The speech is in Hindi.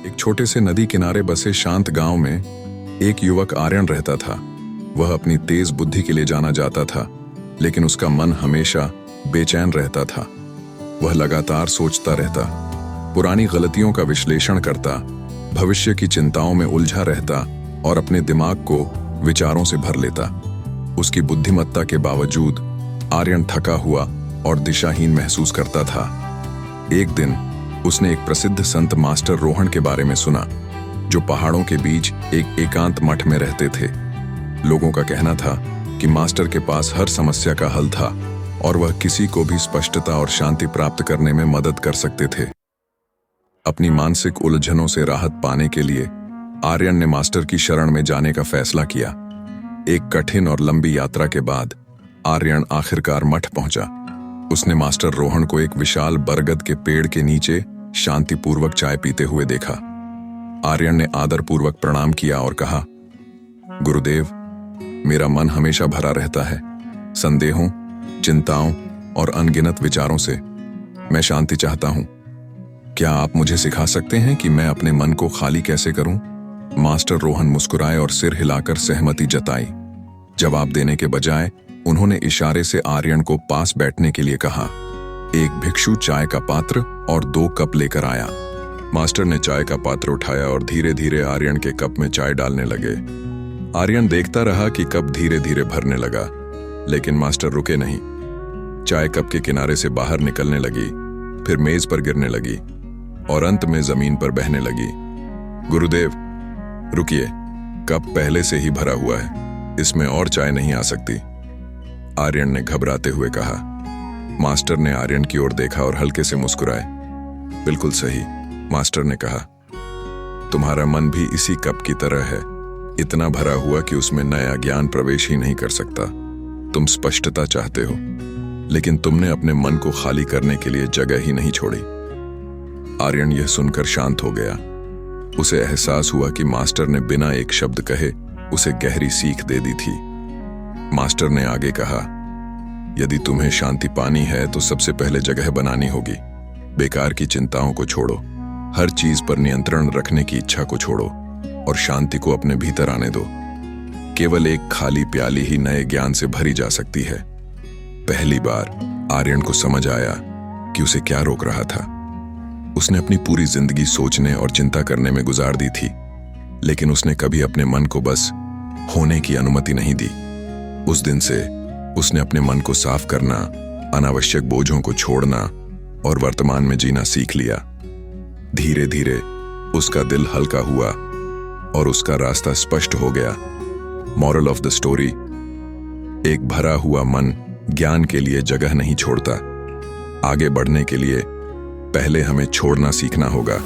एक छोटे से नदी किनारे बसे शांत गांव में एक युवक आर्यन रहता था। वह अपनी तेज बुद्धि के लिए जाना जाता था, लेकिन उसका मन हमेशा बेचैन रहता था। वह लगातार सोचता रहता, पुरानी गलतियों का विश्लेषण करता, भविष्य की चिंताओं में उलझा रहता और अपने दिमाग को विचारों से भर लेता। उसकी बुद्धिमत्ता के बावजूद आर्यन थका हुआ और दिशाहीन महसूस करता था। एक दिन उसने एक प्रसिद्ध संत मास्टर रोहन के बारे में सुना, जो पहाड़ों के बीच एक एकांत मठ में रहते थे। लोगों का कहना था कि मास्टर के पास हर समस्या का हल था और वह किसी को भी स्पष्टता और शांति प्राप्त करने में मदद कर सकते थे। अपनी मानसिक उलझनों से राहत पाने के लिए आर्यन ने मास्टर की शरण में जाने का फैसला किया। एक कठिन और लंबी यात्रा के बाद आर्यन आखिरकार मठ पहुंचा। उसने मास्टर रोहन को एक विशाल बरगद के पेड़ के नीचे शांतिपूर्वक चाय पीते हुए देखा। आर्यन ने आदरपूर्वक प्रणाम किया और कहा, गुरुदेव, मेरा मन हमेशा भरा रहता है, संदेहों, चिंताओं और अनगिनत विचारों से। मैं शांति चाहता हूं। क्या आप मुझे सिखा सकते हैं कि मैं अपने मन को खाली कैसे करूं? मास्टर रोहन मुस्कुराए और सिर हिलाकर सहमति जताई। जवाब देने के बजाय उन्होंने इशारे से आर्यन को पास बैठने के लिए कहा। एक भिक्षु चाय का पात्र और 2 कप लेकर आया। मास्टर ने चाय का पात्र उठाया और धीरे धीरे आर्यन के कप में चाय डालने लगे। आर्यन देखता रहा कि कप धीरे धीरे भरने लगा, लेकिन मास्टर रुके नहीं। चाय कप के किनारे से बाहर निकलने लगी, फिर मेज पर गिरने लगी और अंत में जमीन पर बहने लगी। गुरुदेव, रुकिए, कप पहले से ही भरा हुआ है, इसमें और चाय नहीं आ सकती, आर्यन ने घबराते हुए कहा। मास्टर ने आर्यन की ओर देखा और हल्के से मुस्कुराए। बिल्कुल सही, मास्टर ने कहा, तुम्हारा मन भी इसी कप की तरह है, इतना भरा हुआ कि उसमें नया ज्ञान प्रवेश ही नहीं कर सकता। तुम स्पष्टता चाहते हो, लेकिन तुमने अपने मन को खाली करने के लिए जगह ही नहीं छोड़ी। आर्यन यह सुनकर शांत हो गया। उसे एहसास हुआ कि मास्टर ने बिना एक शब्द कहे उसे गहरी सीख दे दी थी। मास्टर ने आगे कहा, यदि तुम्हें शांति पानी है तो सबसे पहले जगह बनानी होगी। बेकार की चिंताओं को छोड़ो, हर चीज पर नियंत्रण रखने की इच्छा को छोड़ो और शांति को अपने भीतर आने दो। केवल एक खाली प्याली ही नए ज्ञान से भरी जा सकती है। पहली बार आर्यन को समझ आया कि उसे क्या रोक रहा था। उसने अपनी पूरी जिंदगी सोचने और चिंता करने में गुजार दी थी, लेकिन उसने कभी अपने मन को बस होने की अनुमति नहीं दी। उस दिन से उसने अपने मन को साफ करना, अनावश्यक बोझों को छोड़ना और वर्तमान में जीना सीख लिया। धीरे धीरे उसका दिल हल्का हुआ और उसका रास्ता स्पष्ट हो गया। मॉरल ऑफ द स्टोरी, एक भरा हुआ मन ज्ञान के लिए जगह नहीं छोड़ता। आगे बढ़ने के लिए पहले हमें छोड़ना सीखना होगा।